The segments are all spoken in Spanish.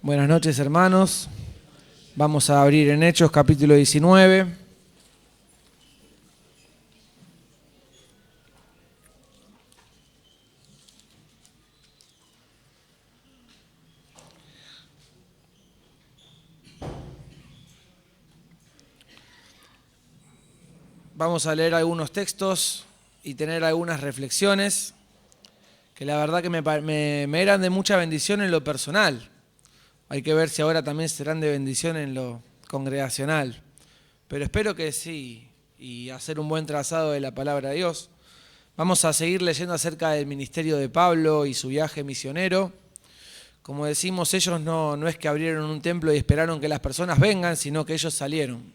Buenas noches, hermanos. Vamos a abrir en Hechos capítulo 19. Vamos a leer algunos textos y tener algunas reflexiones que la verdad que me eran de mucha bendición en lo personal. Hay que ver si ahora también serán de bendición en lo congregacional. Pero espero que sí, y hacer un buen trazado de la palabra de Dios. Vamos a seguir leyendo acerca del ministerio de Pablo y su viaje misionero. Como decimos, ellos no es que abrieron un templo y esperaron que las personas vengan, sino que ellos salieron.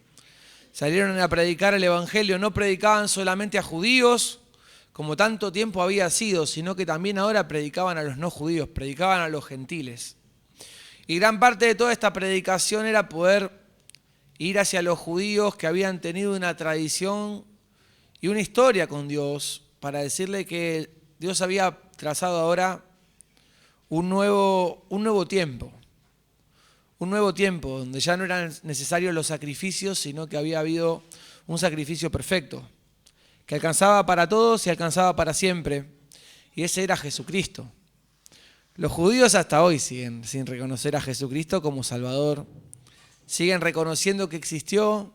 Salieron a predicar el evangelio, no predicaban solamente a judíos, como tanto tiempo había sido, sino que también ahora predicaban a los no judíos, predicaban a los gentiles. Y gran parte de toda esta predicación era poder ir hacia los judíos que habían tenido una tradición y una historia con Dios, para decirle que Dios había trazado ahora un nuevo tiempo. Un nuevo tiempo donde ya no eran necesarios los sacrificios, sino que había habido un sacrificio perfecto, que alcanzaba para todos y alcanzaba para siempre. Y ese era Jesucristo. Los judíos hasta hoy siguen sin reconocer a Jesucristo como Salvador. Siguen reconociendo que existió,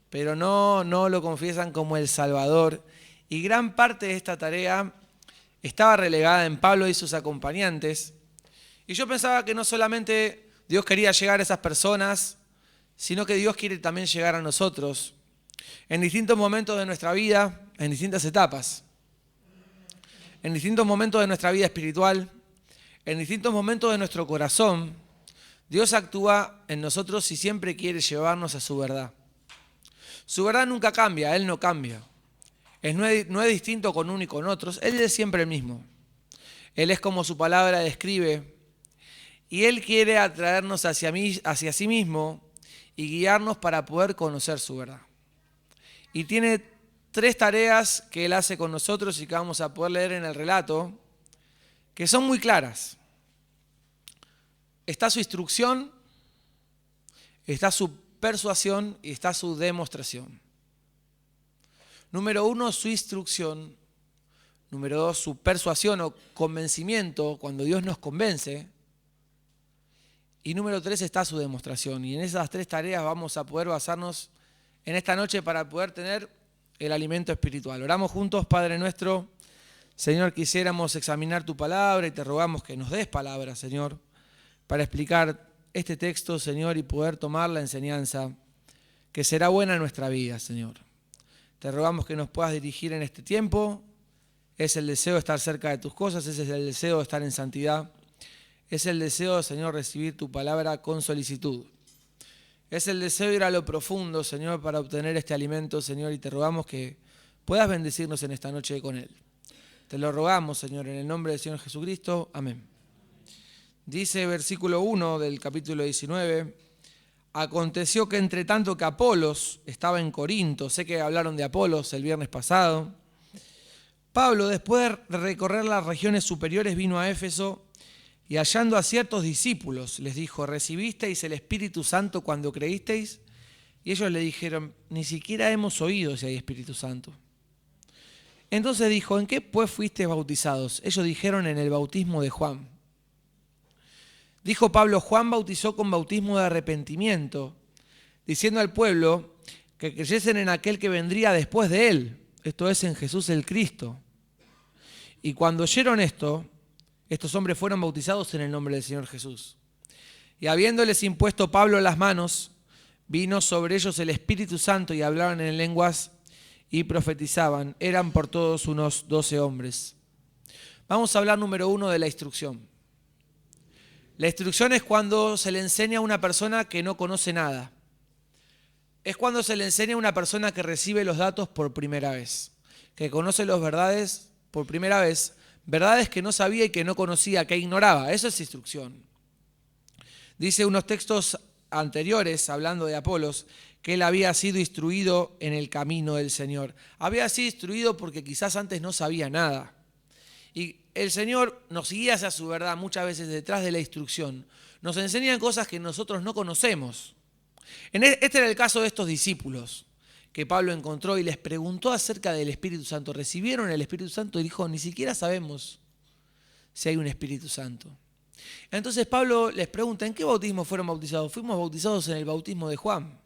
pero no lo confiesan como el Salvador. Y gran parte de esta tarea estaba relegada en Pablo y sus acompañantes. Y yo pensaba que no solamente Dios quería llegar a esas personas, sino que Dios quiere también llegar a nosotros en distintos momentos de nuestra vida, en distintas etapas, en distintos momentos de nuestra vida espiritual, en distintos momentos de nuestro corazón. Dios actúa en nosotros y siempre quiere llevarnos a su verdad. Su verdad nunca cambia, Él no cambia. No es distinto con uno y con otros, Él es siempre el mismo. Él es como su palabra describe. Y Él quiere atraernos hacia sí mismo y guiarnos para poder conocer su verdad. Y tiene 3 tareas que Él hace con nosotros y que vamos a poder leer en el relato, que son muy claras. Está su instrucción, está su persuasión y está su demostración. Número 1, su instrucción. Número 2, su persuasión o convencimiento, cuando Dios nos convence. Y número 3 está su demostración. Y en esas 3 tareas vamos a poder basarnos en esta noche para poder tener el alimento espiritual. Oramos juntos, Padre nuestro. Señor, quisiéramos examinar tu palabra y te rogamos que nos des palabra, Señor, para explicar este texto, Señor, y poder tomar la enseñanza que será buena en nuestra vida, Señor. Te rogamos que nos puedas dirigir en este tiempo. Es el deseo de estar cerca de tus cosas, ese es el deseo de estar en santidad. Es el deseo, Señor, recibir tu palabra con solicitud. Es el deseo de ir a lo profundo, Señor, para obtener este alimento, Señor, y te rogamos que puedas bendecirnos en esta noche con él. Te lo rogamos, Señor, en el nombre del Señor Jesucristo. Amén. Dice versículo 1 del capítulo 19, aconteció que entre tanto que Apolos estaba en Corinto, sé que hablaron de Apolos el viernes pasado, Pablo, después de recorrer las regiones superiores, vino a Éfeso. Y hallando a ciertos discípulos, les dijo, ¿recibisteis el Espíritu Santo cuando creísteis? Y ellos le dijeron, ni siquiera hemos oído si hay Espíritu Santo. Entonces dijo, ¿en qué pues fuisteis bautizados? Ellos dijeron, en el bautismo de Juan. Dijo Pablo, Juan bautizó con bautismo de arrepentimiento, diciendo al pueblo que creyesen en aquel que vendría después de él, esto es, en Jesús el Cristo. Y cuando oyeron esto, estos hombres fueron bautizados en el nombre del Señor Jesús. Y habiéndoles impuesto Pablo las manos, vino sobre ellos el Espíritu Santo y hablaban en lenguas y profetizaban. Eran por todos unos 12 hombres. Vamos a hablar número 1 de la instrucción. La instrucción es cuando se le enseña a una persona que no conoce nada. Es cuando se le enseña a una persona que recibe los datos por primera vez, que conoce las verdades por primera vez, verdades que no sabía y que no conocía, que ignoraba. Eso es instrucción. Dice unos textos anteriores, hablando de Apolos, que él había sido instruido en el camino del Señor. Había sido instruido porque quizás antes no sabía nada. Y el Señor nos guía hacia su verdad muchas veces detrás de la instrucción. nos enseñan cosas que nosotros no conocemos. Este era el caso de estos discípulos que Pablo encontró y les preguntó acerca del Espíritu Santo. ¿Recibieron el Espíritu Santo? Y dijo, ni siquiera sabemos si hay un Espíritu Santo. Entonces Pablo les pregunta, ¿en qué bautismo fueron bautizados? Fuimos bautizados en el bautismo de Juan.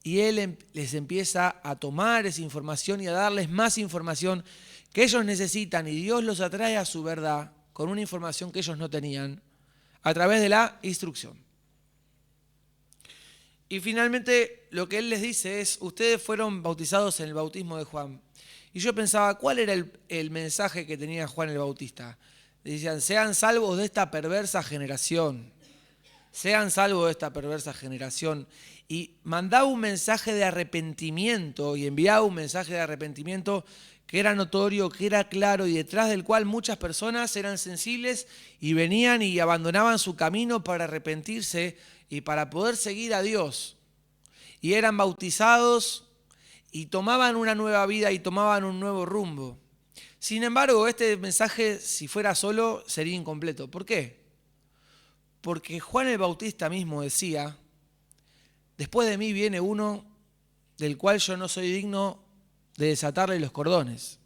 Y él les empieza a tomar esa información y a darles más información que ellos necesitan, y Dios los atrae a su verdad con una información que ellos no tenían a través de la instrucción. Y finalmente lo que él les dice es, ustedes fueron bautizados en el bautismo de Juan. Y yo pensaba, ¿cuál era el mensaje que tenía Juan el Bautista? Decían, sean salvos de esta perversa generación. Sean salvos de esta perversa generación. Y mandaba un mensaje de arrepentimiento y enviaba un mensaje de arrepentimiento que era notorio, que era claro y detrás del cual muchas personas eran sensibles y venían y abandonaban su camino para arrepentirse y para poder seguir a Dios. Y eran bautizados y tomaban una nueva vida y tomaban un nuevo rumbo. Sin embargo, este mensaje, si fuera solo, sería incompleto. ¿Por qué? Porque Juan el Bautista mismo decía, después de mí viene uno del cual yo no soy digno de desatarle los cordones,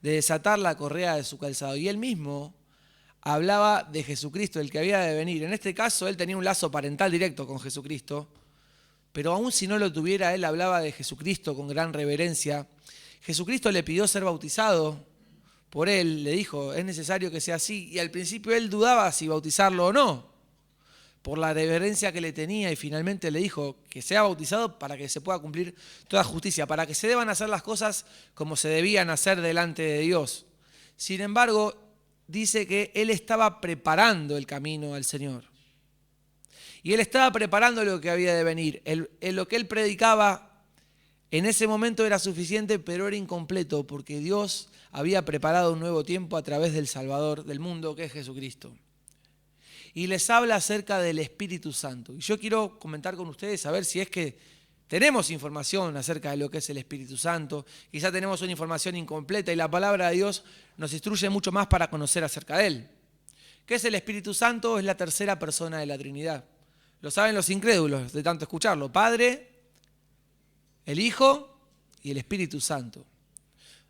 de desatar la correa de su calzado. Y él mismo hablaba de Jesucristo, el que había de venir. En este caso, él tenía un lazo parental directo con Jesucristo, pero aún si no lo tuviera, él hablaba de Jesucristo con gran reverencia. Jesucristo le pidió ser bautizado por él, le dijo, es necesario que sea así. Y al principio él dudaba si bautizarlo o no, por la reverencia que le tenía, y finalmente le dijo que sea bautizado para que se pueda cumplir toda justicia, para que se deban hacer las cosas como se debían hacer delante de Dios. Sin embargo, dice que él estaba preparando el camino al Señor. Y él estaba preparando lo que había de venir. Lo que él predicaba en ese momento era suficiente, pero era incompleto, porque Dios había preparado un nuevo tiempo a través del Salvador del mundo, que es Jesucristo. Y les habla acerca del Espíritu Santo. Y yo quiero comentar con ustedes a ver si es que tenemos información acerca de lo que es el Espíritu Santo. Quizá tenemos una información incompleta y la palabra de Dios nos instruye mucho más para conocer acerca de él. ¿Qué es el Espíritu Santo? Es la tercera persona de la Trinidad. Lo saben los incrédulos de tanto escucharlo. Padre, el Hijo y el Espíritu Santo.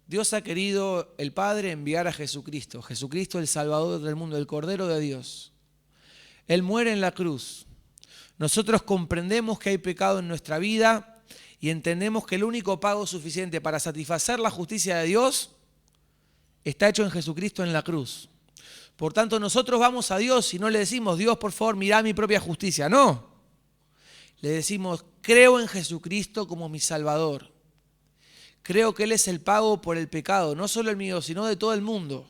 Dios ha querido, el Padre, enviar a Jesucristo. Jesucristo, el Salvador del mundo, el Cordero de Dios. Él muere en la cruz. Nosotros comprendemos que hay pecado en nuestra vida y entendemos que el único pago suficiente para satisfacer la justicia de Dios está hecho en Jesucristo en la cruz. Por tanto, nosotros vamos a Dios y no le decimos, Dios, por favor, mirá mi propia justicia. No. Le decimos, creo en Jesucristo como mi Salvador. Creo que Él es el pago por el pecado, no solo el mío, sino de todo el mundo.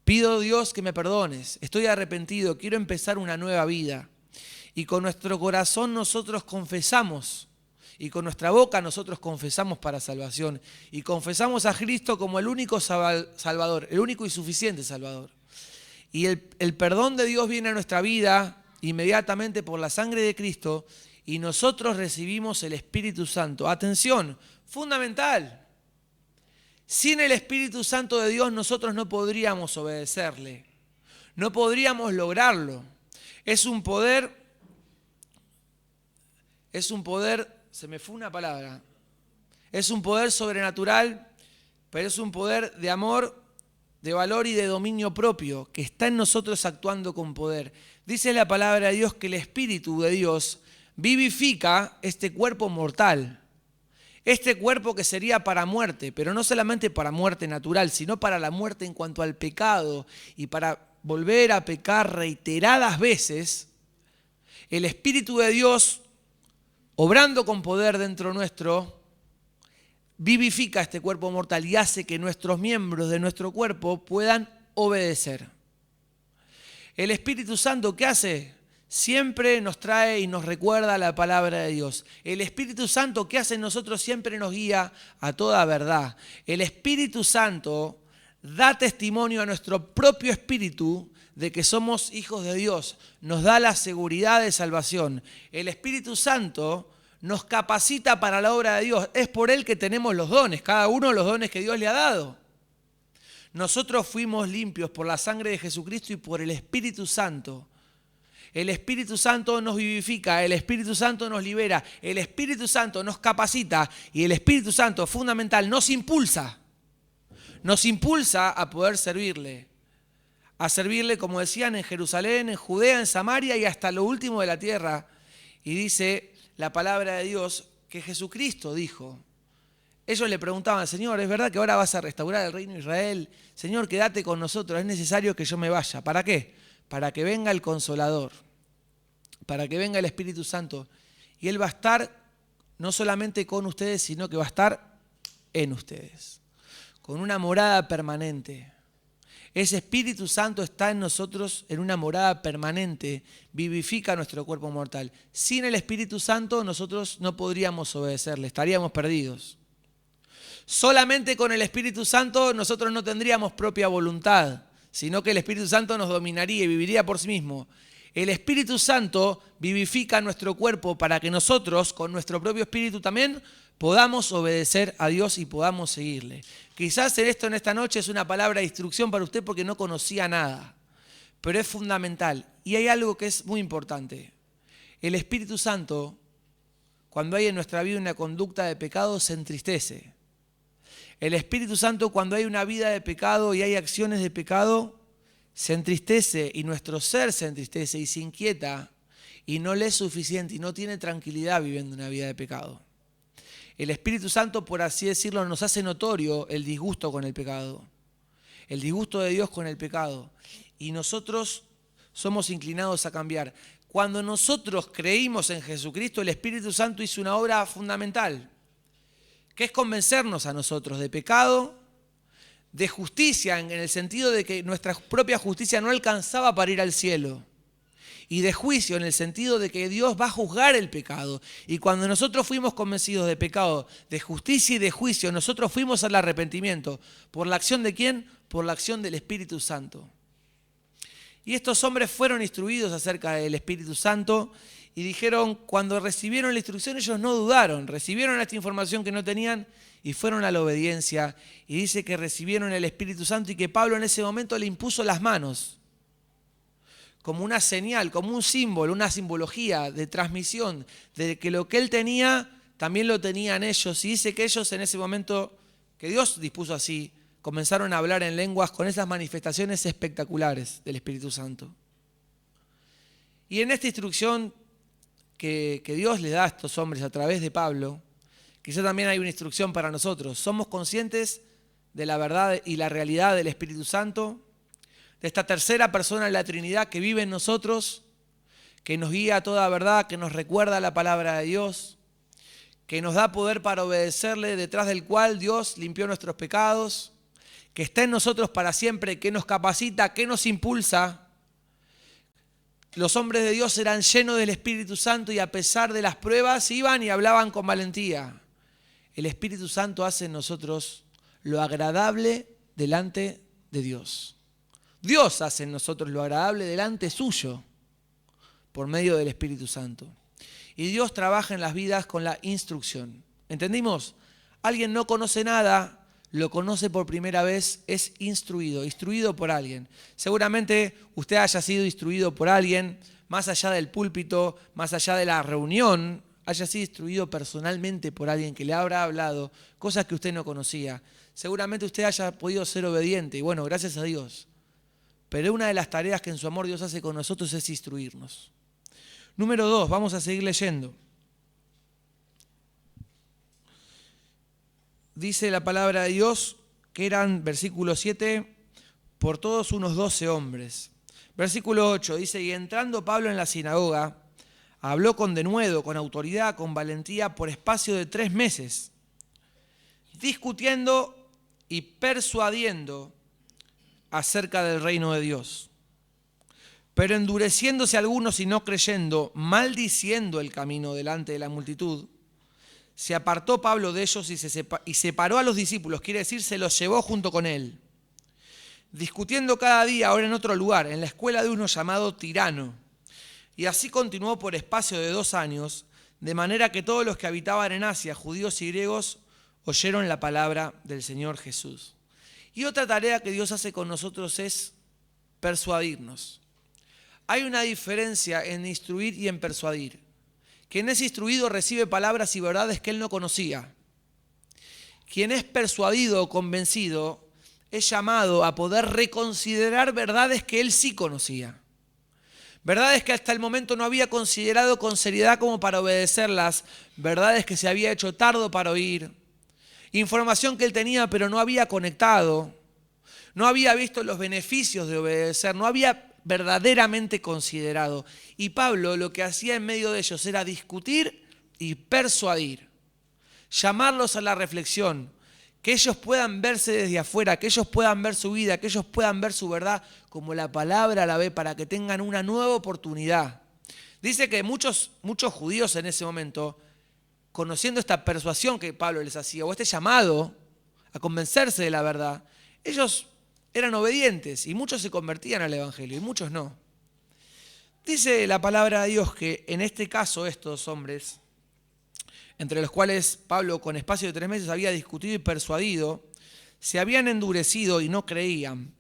Pido, Dios, que me perdones. Estoy arrepentido, quiero empezar una nueva vida. Y con nuestro corazón nosotros confesamos. Y con nuestra boca nosotros confesamos para salvación. Y confesamos a Cristo como el único Salvador, el único y suficiente Salvador. Y el perdón de Dios viene a nuestra vida inmediatamente por la sangre de Cristo. Y nosotros recibimos el Espíritu Santo. Atención, fundamental. Sin el Espíritu Santo de Dios nosotros no podríamos obedecerle. No podríamos lograrlo. Es un poder, se me fue una palabra. Es un poder sobrenatural, pero es un poder de amor, de valor y de dominio propio, que está en nosotros actuando con poder. Dice la palabra de Dios que el Espíritu de Dios vivifica este cuerpo mortal. Este cuerpo que sería para muerte, pero no solamente para muerte natural, sino para la muerte en cuanto al pecado y para volver a pecar reiteradas veces, el Espíritu de Dios, obrando con poder dentro nuestro, vivifica este cuerpo mortal y hace que nuestros miembros de nuestro cuerpo puedan obedecer. El Espíritu Santo, ¿qué hace? Siempre nos trae y nos recuerda la palabra de Dios. El Espíritu Santo, ¿qué hace en nosotros? Siempre nos guía a toda verdad. El Espíritu Santo da testimonio a nuestro propio espíritu de que somos hijos de Dios. Nos da la seguridad de salvación. El Espíritu Santo nos capacita para la obra de Dios. Es por Él que tenemos los dones, cada uno los dones que Dios le ha dado. Nosotros fuimos limpios por la sangre de Jesucristo y por el Espíritu Santo. El Espíritu Santo nos vivifica, el Espíritu Santo nos libera, el Espíritu Santo nos capacita y el Espíritu Santo, fundamental, nos impulsa a poder servirle. A servirle, como decían, en Jerusalén, en Judea, en Samaria y hasta lo último de la tierra. Y dice la palabra de Dios que Jesucristo dijo. Ellos le preguntaban, Señor, ¿es verdad que ahora vas a restaurar el reino de Israel? Señor, quédate con nosotros, es necesario que yo me vaya. ¿Para qué? Para que venga el Consolador, para que venga el Espíritu Santo. Y Él va a estar no solamente con ustedes, sino que va a estar en ustedes, con una morada permanente. Ese Espíritu Santo está en nosotros en una morada permanente, vivifica nuestro cuerpo mortal. Sin el Espíritu Santo nosotros no podríamos obedecerle, estaríamos perdidos. Solamente con el Espíritu Santo nosotros no tendríamos propia voluntad, sino que el Espíritu Santo nos dominaría y viviría por sí mismo. El Espíritu Santo vivifica nuestro cuerpo para que nosotros, con nuestro propio espíritu también, podamos obedecer a Dios y podamos seguirle. Quizás en esta noche es una palabra de instrucción para usted porque no conocía nada, pero es fundamental. Y hay algo que es muy importante. El Espíritu Santo, cuando hay en nuestra vida una conducta de pecado, se entristece. El Espíritu Santo, cuando hay una vida de pecado y hay acciones de pecado, se entristece y nuestro ser se entristece y se inquieta y no le es suficiente y no tiene tranquilidad viviendo una vida de pecado. El Espíritu Santo, por así decirlo, nos hace notorio el disgusto con el pecado, el disgusto de Dios con el pecado. Y nosotros somos inclinados a cambiar. Cuando nosotros creímos en Jesucristo, el Espíritu Santo hizo una obra fundamental, que es convencernos a nosotros de pecado, de justicia, en el sentido de que nuestra propia justicia no alcanzaba para ir al cielo, y de juicio, en el sentido de que Dios va a juzgar el pecado. Y cuando nosotros fuimos convencidos de pecado, de justicia y de juicio, nosotros fuimos al arrepentimiento. ¿Por la acción de quién? Por la acción del Espíritu Santo. Y estos hombres fueron instruidos acerca del Espíritu Santo y dijeron, cuando recibieron la instrucción, ellos no dudaron, recibieron esta información que no tenían y fueron a la obediencia. Y dice que recibieron el Espíritu Santo y que Pablo en ese momento le impuso las manos, como una señal, como un símbolo, una simbología de transmisión, de que lo que él tenía, también lo tenían ellos. Y dice que ellos en ese momento, que Dios dispuso así, comenzaron a hablar en lenguas con esas manifestaciones espectaculares del Espíritu Santo. Y en esta instrucción que Dios le da a estos hombres a través de Pablo, quizá también hay una instrucción para nosotros. Somos conscientes de la verdad y la realidad del Espíritu Santo, de esta tercera persona de la Trinidad que vive en nosotros, que nos guía a toda verdad, que nos recuerda la palabra de Dios, que nos da poder para obedecerle, detrás del cual Dios limpió nuestros pecados, que está en nosotros para siempre, que nos capacita, que nos impulsa. Los hombres de Dios eran llenos del Espíritu Santo y a pesar de las pruebas iban y hablaban con valentía. El Espíritu Santo hace en nosotros lo agradable delante de Dios. Dios hace en nosotros lo agradable delante suyo por medio del Espíritu Santo. Y Dios trabaja en las vidas con la instrucción. ¿Entendimos? Alguien no conoce nada, lo conoce por primera vez, es instruido por alguien. Seguramente usted haya sido instruido por alguien, más allá del púlpito, más allá de la reunión, haya sido instruido personalmente por alguien que le habrá hablado cosas que usted no conocía. Seguramente usted haya podido ser obediente y bueno, gracias a Dios. Pero una de las tareas que en su amor Dios hace con nosotros es instruirnos. Número 2, vamos a seguir leyendo. Dice la palabra de Dios que eran, versículo 7, por todos unos 12 hombres. Versículo 8 dice, y entrando Pablo en la sinagoga, habló con denuedo, con autoridad, con valentía, por espacio de 3 meses, discutiendo y persuadiendo acerca del reino de Dios. Pero endureciéndose algunos y no creyendo, maldiciendo el camino delante de la multitud, se apartó Pablo de ellos y separó a los discípulos, quiere decir, se los llevó junto con él, discutiendo cada día, ahora en otro lugar, en la escuela de uno llamado Tirano. Y así continuó por espacio de 2 años, de manera que todos los que habitaban en Asia, judíos y griegos, oyeron la palabra del Señor Jesús. Y otra tarea que Dios hace con nosotros es persuadirnos. Hay una diferencia en instruir y en persuadir. Quien es instruido recibe palabras y verdades que él no conocía. Quien es persuadido o convencido es llamado a poder reconsiderar verdades que él sí conocía. Verdades que hasta el momento no había considerado con seriedad como para obedecerlas. Verdades que se había hecho tardo para oír. Información que él tenía pero no había conectado. No había visto los beneficios de obedecer. No había verdaderamente considerado. Y Pablo lo que hacía en medio de ellos era discutir y persuadir. Llamarlos a la reflexión. Que ellos puedan verse desde afuera, que ellos puedan ver su vida, que ellos puedan ver su verdad como la palabra la ve, para que tengan una nueva oportunidad. Dice que muchos judíos en ese momento, conociendo esta persuasión que Pablo les hacía, o este llamado a convencerse de la verdad, ellos eran obedientes y muchos se convertían al evangelio y muchos no. Dice la palabra de Dios que en este caso estos hombres, entre los cuales Pablo con espacio de 3 meses había discutido y persuadido, se habían endurecido y no creían,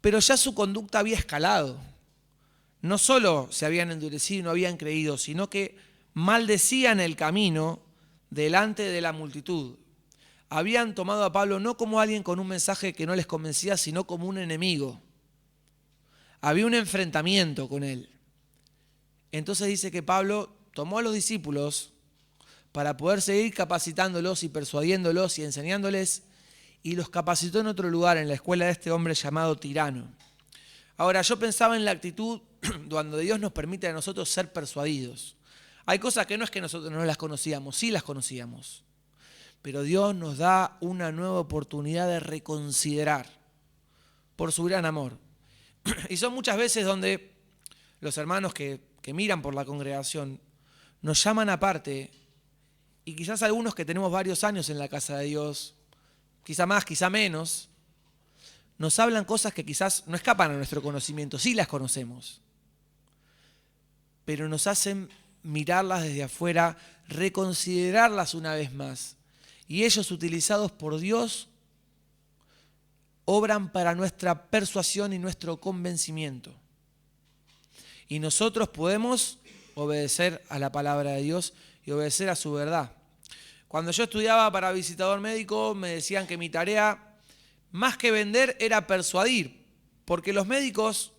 pero ya su conducta había escalado. No solo se habían endurecido y no habían creído, sino que maldecían el camino delante de la multitud. Habían tomado a Pablo no como alguien con un mensaje que no les convencía, sino como un enemigo. Había un enfrentamiento con él. Entonces dice que Pablo tomó a los discípulos para poder seguir capacitándolos y persuadiéndolos y enseñándoles, y los capacitó en otro lugar, en la escuela de este hombre llamado Tirano. Ahora, yo pensaba en la actitud cuando Dios nos permite a nosotros ser persuadidos. Hay cosas que no es que nosotros no las conocíamos, sí las conocíamos, pero Dios nos da una nueva oportunidad de reconsiderar por su gran amor. Y son muchas veces donde los hermanos que miran por la congregación nos llaman aparte. Y quizás algunos que tenemos varios años en la casa de Dios, quizá más, quizá menos, nos hablan cosas que quizás no escapan a nuestro conocimiento, sí las conocemos, pero nos hacen mirarlas desde afuera, reconsiderarlas una vez más. Y ellos, utilizados por Dios, obran para nuestra persuasión y nuestro convencimiento. Y nosotros podemos obedecer a la palabra de Dios y obedecer a su verdad. Cuando yo estudiaba para visitador médico, me decían que mi tarea, más que vender, era persuadir, porque los médicos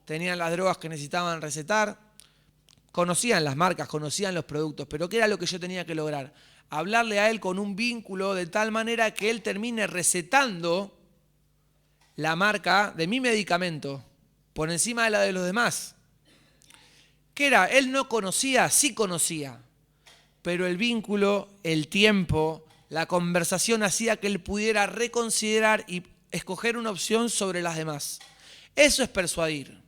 tenían las drogas que necesitaban recetar, conocían las marcas, conocían los productos, pero ¿qué era lo que yo tenía que lograr? Hablarle a él con un vínculo de tal manera que él termine recetando la marca de mi medicamento por encima de la de los demás. ¿Qué era? Él no conocía, sí conocía, pero el vínculo, el tiempo, la conversación hacía que él pudiera reconsiderar y escoger una opción sobre las demás. Eso es persuadir.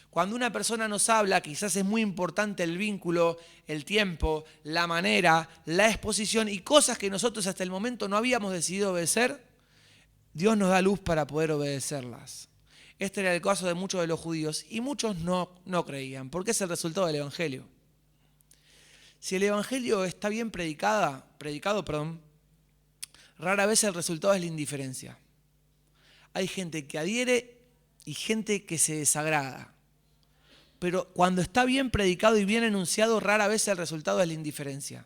Cuando una persona nos habla, quizás es muy importante el vínculo, el tiempo, la manera, la exposición y cosas que nosotros hasta el momento no habíamos decidido obedecer, Dios nos da luz para poder obedecerlas. Este era el caso de muchos de los judíos y muchos no creían, porque es el resultado del Evangelio. Si el Evangelio está bien predicado, rara vez el resultado es la indiferencia. Hay gente que adhiere y gente que se desagrada. Pero cuando está bien predicado y bien enunciado, rara vez el resultado es la indiferencia.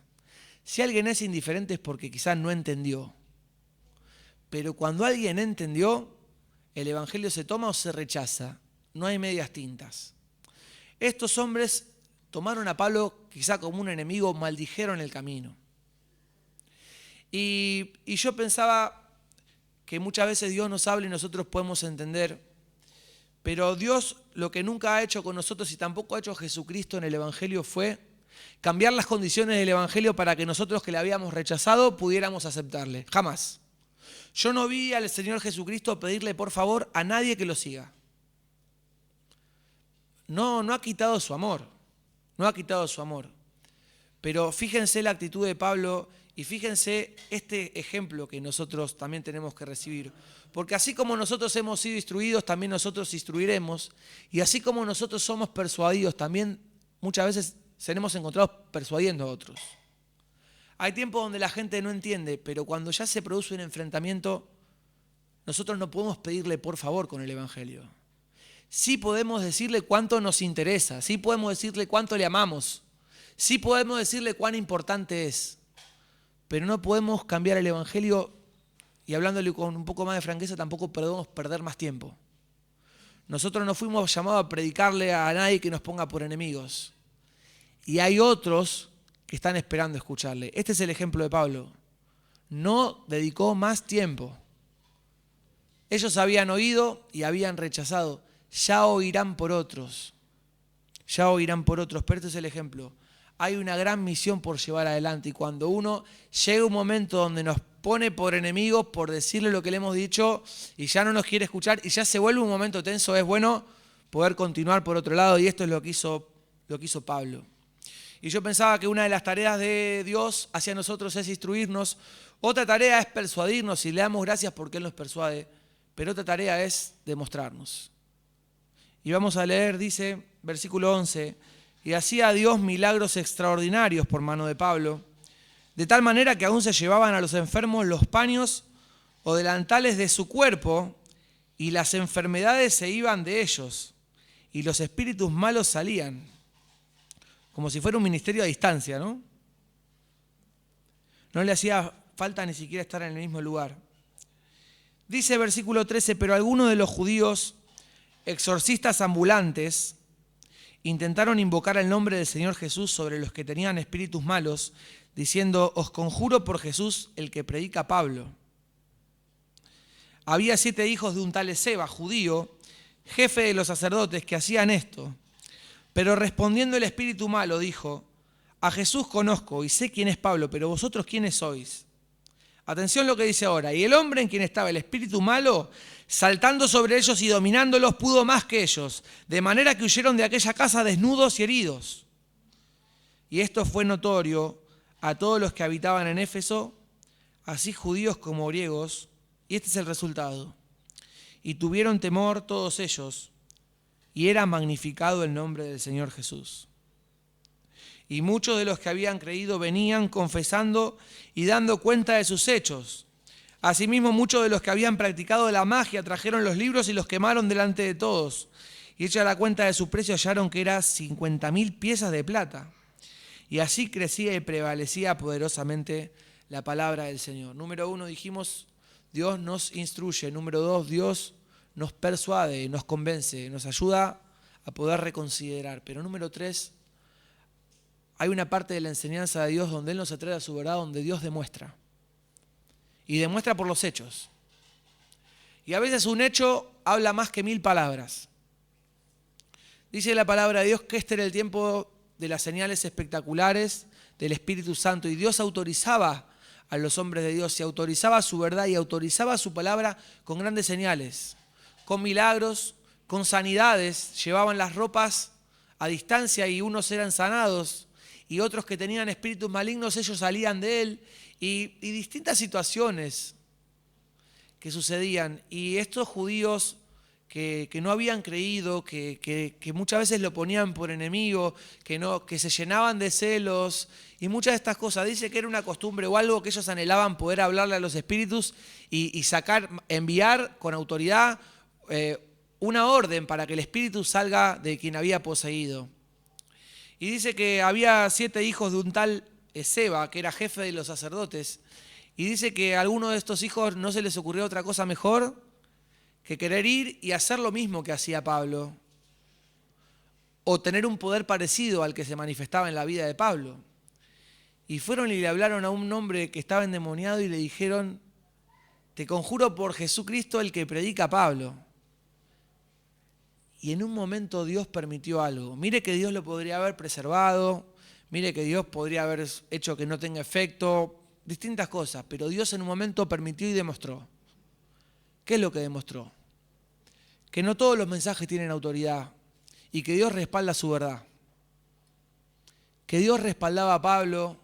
Si alguien es indiferente es porque quizás no entendió. Pero cuando alguien entendió, el Evangelio se toma o se rechaza. No hay medias tintas. Estos hombres tomaron a Pablo quizá como un enemigo, maldijeron el camino. Y yo pensaba que muchas veces Dios nos habla y nosotros podemos entender, pero Dios lo que nunca ha hecho con nosotros y tampoco ha hecho Jesucristo en el Evangelio fue cambiar las condiciones del Evangelio para que nosotros que le habíamos rechazado pudiéramos aceptarle. Jamás. Yo no vi al Señor Jesucristo pedirle por favor a nadie que lo siga. No ha quitado su amor. No ha quitado su amor. Pero fíjense la actitud de Pablo y fíjense este ejemplo que nosotros también tenemos que recibir. Porque así como nosotros hemos sido instruidos, también nosotros instruiremos. Y así como nosotros somos persuadidos, también muchas veces seremos encontrados persuadiendo a otros. Hay tiempos donde la gente no entiende, pero cuando ya se produce un enfrentamiento, nosotros no podemos pedirle por favor con el Evangelio. Sí podemos decirle cuánto nos interesa, sí podemos decirle cuánto le amamos, sí podemos decirle cuán importante es, pero no podemos cambiar el Evangelio y hablándole con un poco más de franqueza tampoco podemos perder más tiempo. Nosotros no fuimos llamados a predicarle a nadie que nos ponga por enemigos. Y hay otros que están esperando escucharle. Este es el ejemplo de Pablo. No dedicó más tiempo. Ellos habían oído y habían rechazado. Ya oirán por otros. Ya oirán por otros. Pero este es el ejemplo. Hay una gran misión por llevar adelante. Y cuando uno llega a un momento donde nos pone por enemigos por decirle lo que le hemos dicho y ya no nos quiere escuchar y ya se vuelve un momento tenso, es bueno poder continuar por otro lado. Y esto es lo que hizo Pablo. Y yo pensaba que una de las tareas de Dios hacia nosotros es instruirnos. Otra tarea es persuadirnos y le damos gracias porque Él nos persuade. Pero otra tarea es demostrarnos. Y vamos a leer, dice, versículo 11, y hacía Dios milagros extraordinarios por mano de Pablo, de tal manera que aún se llevaban a los enfermos los paños o delantales de su cuerpo, y las enfermedades se iban de ellos, y los espíritus malos salían. Como si fuera un ministerio a distancia, ¿no? No le hacía falta ni siquiera estar en el mismo lugar. Dice versículo 13, pero algunos de los judíos, exorcistas ambulantes, intentaron invocar el nombre del Señor Jesús sobre los que tenían espíritus malos, diciendo, os conjuro por Jesús el que predica Pablo. Había 7 hijos de un tal Esceva, judío, jefe de los sacerdotes, que hacían esto. Pero respondiendo el espíritu malo, dijo, a Jesús conozco y sé quién es Pablo, pero vosotros quiénes sois. Atención lo que dice ahora. Y el hombre en quien estaba el espíritu malo, saltando sobre ellos y dominándolos, pudo más que ellos, de manera que huyeron de aquella casa desnudos y heridos. Y esto fue notorio a todos los que habitaban en Éfeso, así judíos como griegos, y este es el resultado. Y tuvieron temor todos ellos, y era magnificado el nombre del Señor Jesús. Y muchos de los que habían creído venían confesando y dando cuenta de sus hechos. Asimismo, muchos de los que habían practicado la magia trajeron los libros y los quemaron delante de todos. Y hecha la cuenta de su precio hallaron que era 50.000 piezas de plata. Y así crecía y prevalecía poderosamente la palabra del Señor. Número 1, dijimos, Dios nos instruye. Número 2, Dios nos persuade, nos convence, nos ayuda a poder reconsiderar. Pero número 3, hay una parte de la enseñanza de Dios donde Él nos atrae a su verdad, donde Dios demuestra. Y demuestra por los hechos. Y a veces un hecho habla más que 1000 palabras. Dice la palabra de Dios que este era el tiempo de las señales espectaculares del Espíritu Santo. Y Dios autorizaba a los hombres de Dios y autorizaba su verdad y autorizaba su palabra con grandes señales, con milagros, con sanidades. Llevaban las ropas a distancia y unos eran sanados y otros que tenían espíritus malignos, ellos salían de él y distintas situaciones que sucedían. Y estos judíos que no habían creído, que muchas veces lo ponían por enemigo, que se llenaban de celos y muchas de estas cosas. Dice que era una costumbre o algo que ellos anhelaban poder hablarle a los espíritus y enviar con autoridad una orden para que el espíritu salga de quien había poseído. Y dice que había 7 hijos de un tal Esceva, que era jefe de los sacerdotes. Y dice que a alguno de estos hijos no se les ocurrió otra cosa mejor que querer ir y hacer lo mismo que hacía Pablo. O tener un poder parecido al que se manifestaba en la vida de Pablo. Y fueron y le hablaron a un hombre que estaba endemoniado y le dijeron, te conjuro por Jesucristo el que predica a Pablo. Y en un momento Dios permitió algo. Mire que Dios lo podría haber preservado, mire que Dios podría haber hecho que no tenga efecto, distintas cosas, pero Dios en un momento permitió y demostró. ¿Qué es lo que demostró? Que no todos los mensajes tienen autoridad y que Dios respalda su verdad. Que Dios respaldaba a Pablo,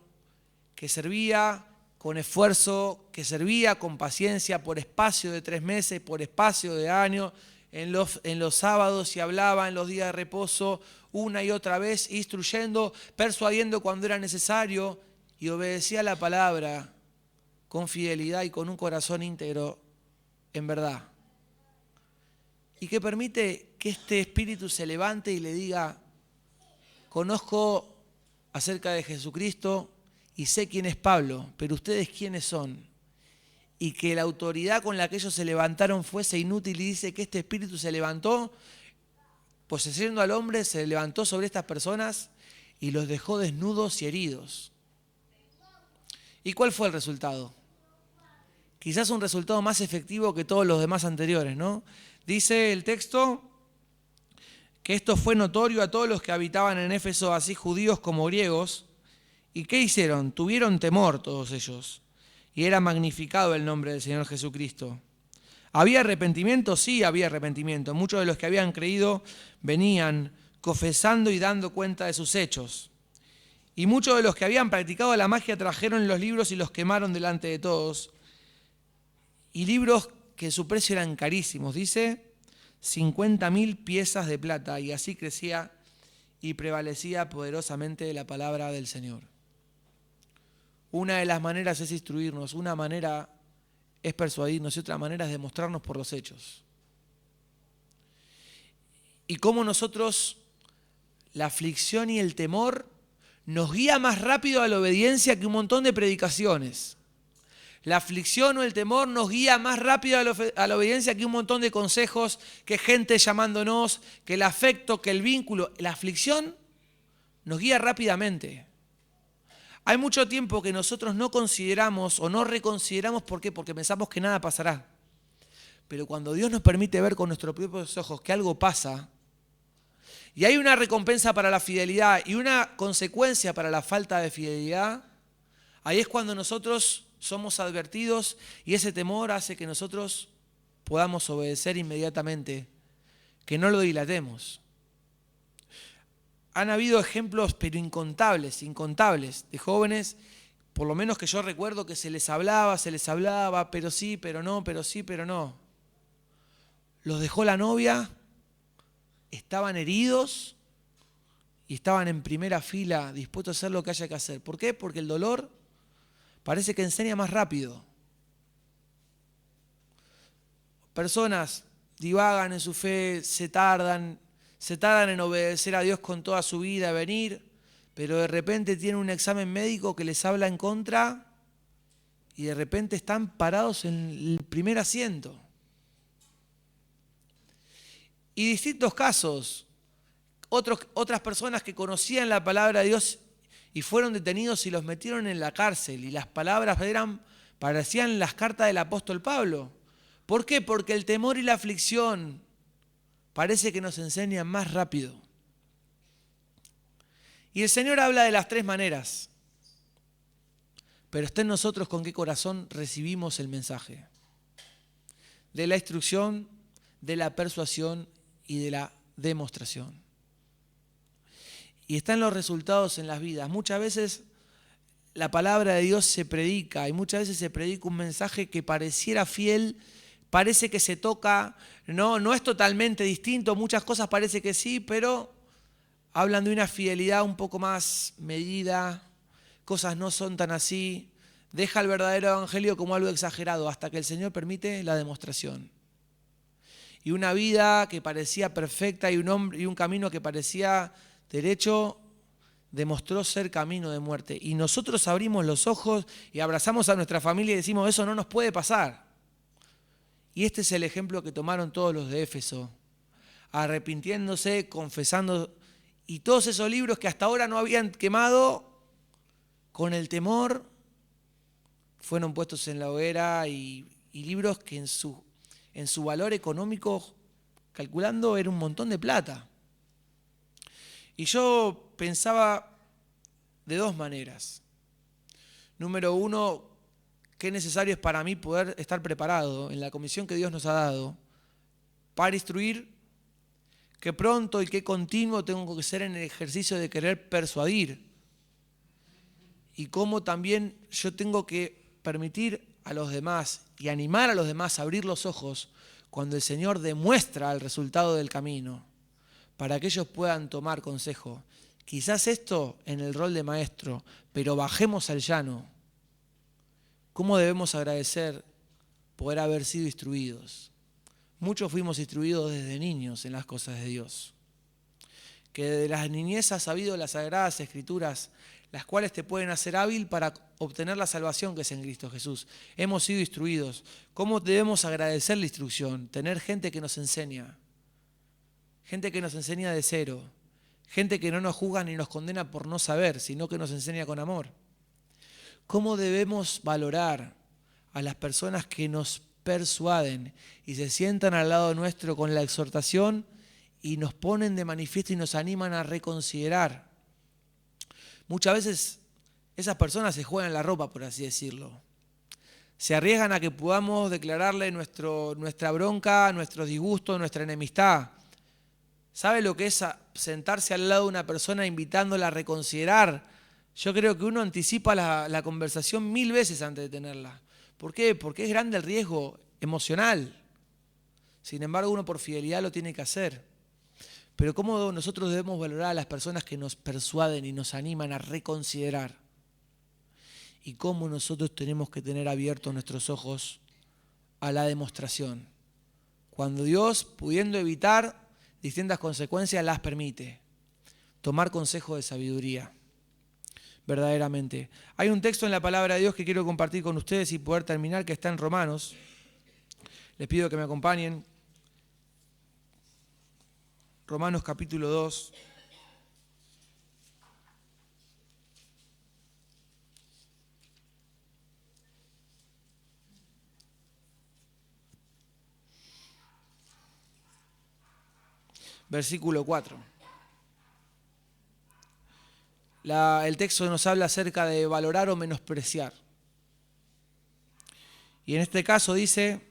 que servía con esfuerzo, que servía con paciencia por espacio de 3 meses, por espacio de años, en los sábados y hablaba en los días de reposo una y otra vez, instruyendo, persuadiendo cuando era necesario y obedecía la palabra con fidelidad y con un corazón íntegro en verdad. Y que permite que este espíritu se levante y le diga, conozco acerca de Jesucristo y sé quién es Pablo, pero ustedes quiénes son. Y que la autoridad con la que ellos se levantaron fuese inútil, y dice que este espíritu se levantó, poseyendo al hombre, se levantó sobre estas personas y los dejó desnudos y heridos. ¿Y cuál fue el resultado? Quizás un resultado más efectivo que todos los demás anteriores, ¿no? Dice el texto que esto fue notorio a todos los que habitaban en Éfeso, así judíos como griegos. ¿Y qué hicieron? Tuvieron temor todos ellos. Y era magnificado el nombre del Señor Jesucristo. ¿Había arrepentimiento? Sí, había arrepentimiento. Muchos de los que habían creído venían confesando y dando cuenta de sus hechos. Y muchos de los que habían practicado la magia trajeron los libros y los quemaron delante de todos. Y libros que su precio eran carísimos, dice, 50.000 piezas de plata. Y así crecía y prevalecía poderosamente la palabra del Señor. Una de las maneras es instruirnos, una manera es persuadirnos y otra manera es demostrarnos por los hechos. Y cómo nosotros, la aflicción y el temor nos guía más rápido a la obediencia que un montón de predicaciones. La aflicción o el temor nos guía más rápido a la obediencia que un montón de consejos, que gente llamándonos, que el afecto, que el vínculo. La aflicción nos guía rápidamente. Hay mucho tiempo que nosotros no consideramos o no reconsideramos. ¿Por qué? Porque pensamos que nada pasará. Pero cuando Dios nos permite ver con nuestros propios ojos que algo pasa, y hay una recompensa para la fidelidad y una consecuencia para la falta de fidelidad, ahí es cuando nosotros somos advertidos y ese temor hace que nosotros podamos obedecer inmediatamente, que no lo dilatemos. Han habido ejemplos, pero incontables, de jóvenes, por lo menos que yo recuerdo, que se les hablaba, pero sí, pero no, pero sí, pero no. Los dejó la novia, estaban heridos y estaban en primera fila dispuestos a hacer lo que haya que hacer. ¿Por qué? Porque el dolor parece que enseña más rápido. Personas divagan en su fe, se tardan en obedecer a Dios con toda su vida, venir, pero de repente tienen un examen médico que les habla en contra y de repente están parados en el primer asiento. Y distintos casos, otras personas que conocían la palabra de Dios y fueron detenidos y los metieron en la cárcel y las palabras parecían las cartas del apóstol Pablo. ¿Por qué? Porque el temor y la aflicción parece que nos enseñan más rápido. Y el Señor habla de las tres maneras, pero está en nosotros con qué corazón recibimos el mensaje. De la instrucción, de la persuasión y de la demostración. Y están los resultados en las vidas. Muchas veces la palabra de Dios se predica y muchas veces se predica un mensaje que pareciera fiel, parece que se toca, no es totalmente distinto, muchas cosas parece que sí, pero hablan de una fidelidad un poco más medida, cosas no son tan así, deja el verdadero evangelio como algo exagerado hasta que el Señor permite la demostración. Y una vida que parecía perfecta y un camino que parecía derecho demostró ser camino de muerte. Y nosotros abrimos los ojos y abrazamos a nuestra familia y decimos, eso no nos puede pasar. Y este es el ejemplo que tomaron todos los de Éfeso, arrepintiéndose, confesando, y todos esos libros que hasta ahora no habían quemado, con el temor, fueron puestos en la hoguera y libros que en su valor económico, calculando, era un montón de plata. Y yo pensaba de dos maneras. Número uno, qué necesario es para mí poder estar preparado en la comisión que Dios nos ha dado para instruir, qué pronto y qué continuo tengo que ser en el ejercicio de querer persuadir. Y cómo también yo tengo que permitir a los demás y animar a los demás a abrir los ojos cuando el Señor demuestra el resultado del camino, para que ellos puedan tomar consejo. Quizás esto en el rol de maestro, pero bajemos al llano. ¿Cómo debemos agradecer por haber sido instruidos. Muchos fuimos instruidos desde niños en las cosas de Dios. Que de las niñez has sabido las sagradas escrituras, las cuales te pueden hacer hábil para obtener la salvación que es en Cristo Jesús. Hemos sido instruidos. ¿Cómo debemos agradecer la instrucción? Tener gente que nos enseña. Gente que nos enseña de cero. Gente que no nos juzga ni nos condena por no saber, sino que nos enseña con amor. ¿Cómo debemos valorar a las personas que nos persuaden y se sientan al lado nuestro con la exhortación y nos ponen de manifiesto y nos animan a reconsiderar? Muchas veces esas personas se juegan la ropa, por así decirlo. Se arriesgan a que podamos declararle nuestra bronca, nuestro disgusto, nuestra enemistad. ¿Sabe lo que es sentarse al lado de una persona invitándola a reconsiderar? Yo creo que uno anticipa la conversación 1000 veces antes de tenerla. ¿Por qué? Porque es grande el riesgo emocional. Sin embargo, uno por fidelidad lo tiene que hacer. Pero ¿cómo nosotros debemos valorar a las personas que nos persuaden y nos animan a reconsiderar? Y cómo nosotros tenemos que tener abiertos nuestros ojos a la demostración. Cuando Dios, pudiendo evitar distintas consecuencias, las permite. Tomar consejo de sabiduría. Verdaderamente. Hay un texto en la palabra de Dios que quiero compartir con ustedes y poder terminar, que está en Romanos. Les pido que me acompañen. Romanos capítulo 2. Versículo 4. El texto nos habla acerca de valorar o menospreciar. Y en este caso dice,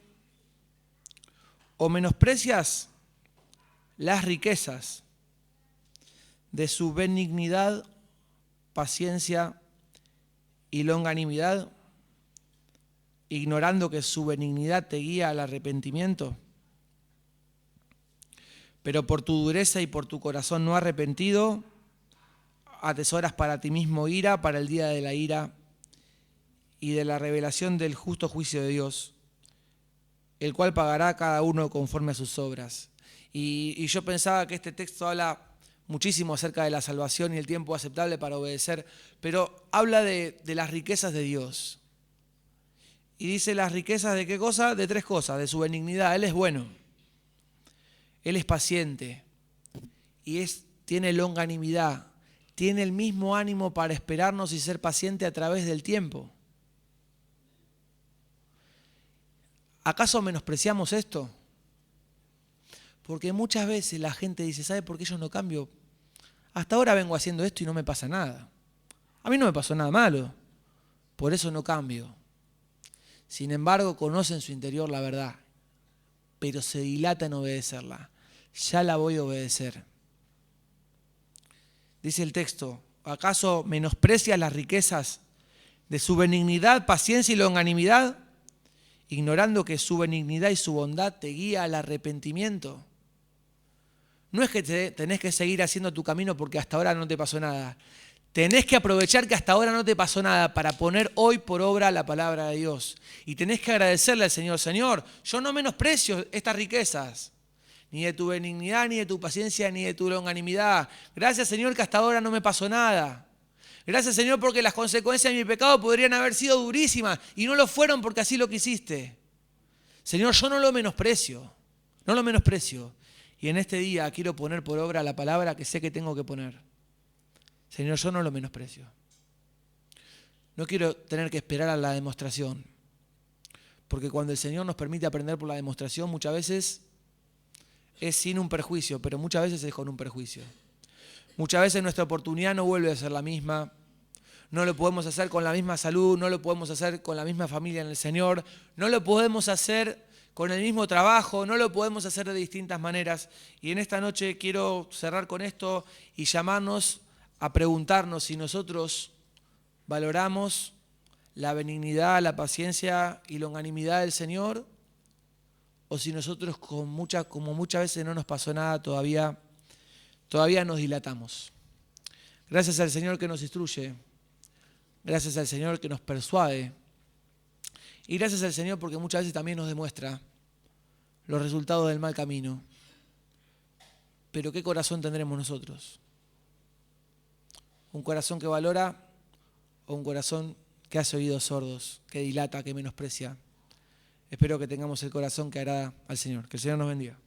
o menosprecias las riquezas de su benignidad, paciencia y longanimidad, ignorando que su benignidad te guía al arrepentimiento. Pero por tu dureza y por tu corazón no arrepentido, atesoras para ti mismo ira para el día de la ira y de la revelación del justo juicio de Dios, el cual pagará a cada uno conforme a sus obras. Y yo pensaba que este texto habla muchísimo acerca de la salvación y el tiempo aceptable para obedecer, pero habla de las riquezas de Dios. Y dice las riquezas de qué cosa? De 3 cosas, de su benignidad. Él es bueno, Él es paciente y tiene longanimidad, tiene el mismo ánimo para esperarnos y ser paciente a través del tiempo. ¿Acaso menospreciamos esto? Porque muchas veces la gente dice, ¿sabe por qué yo no cambio? Hasta ahora vengo haciendo esto y no me pasa nada. A mí no me pasó nada malo, por eso no cambio. Sin embargo, conoce en su interior la verdad, pero se dilata en obedecerla. Ya la voy a obedecer. Dice el texto, ¿acaso menosprecias las riquezas de su benignidad, paciencia y longanimidad, ignorando que su benignidad y su bondad te guía al arrepentimiento? No es que tenés que seguir haciendo tu camino porque hasta ahora no te pasó nada. Tenés que aprovechar que hasta ahora no te pasó nada para poner hoy por obra la palabra de Dios. Y tenés que agradecerle al Señor, Señor, yo no menosprecio estas riquezas, ni de tu benignidad, ni de tu paciencia, ni de tu longanimidad. Gracias, Señor, que hasta ahora no me pasó nada. Gracias, Señor, porque las consecuencias de mi pecado podrían haber sido durísimas y no lo fueron porque así lo quisiste. Señor, yo no lo menosprecio, no lo menosprecio. Y en este día quiero poner por obra la palabra que sé que tengo que poner. Señor, yo no lo menosprecio. No quiero tener que esperar a la demostración, porque cuando el Señor nos permite aprender por la demostración, muchas veces es sin un perjuicio, pero muchas veces es con un perjuicio. Muchas veces nuestra oportunidad no vuelve a ser la misma, no lo podemos hacer con la misma salud, no lo podemos hacer con la misma familia en el Señor, no lo podemos hacer con el mismo trabajo, no lo podemos hacer de distintas maneras. Y en esta noche quiero cerrar con esto y llamarnos a preguntarnos si nosotros valoramos la benignidad, la paciencia y longanimidad del Señor, o si nosotros como muchas veces no nos pasó nada, todavía nos dilatamos. Gracias al Señor que nos instruye, gracias al Señor que nos persuade, Y gracias al Señor porque muchas veces también nos demuestra los resultados del mal camino. Pero ¿qué corazón tendremos nosotros? ¿Un corazón que valora o un corazón que hace oídos sordos, que dilata, que menosprecia? Espero que tengamos el corazón que agrada al Señor. Que el Señor nos bendiga.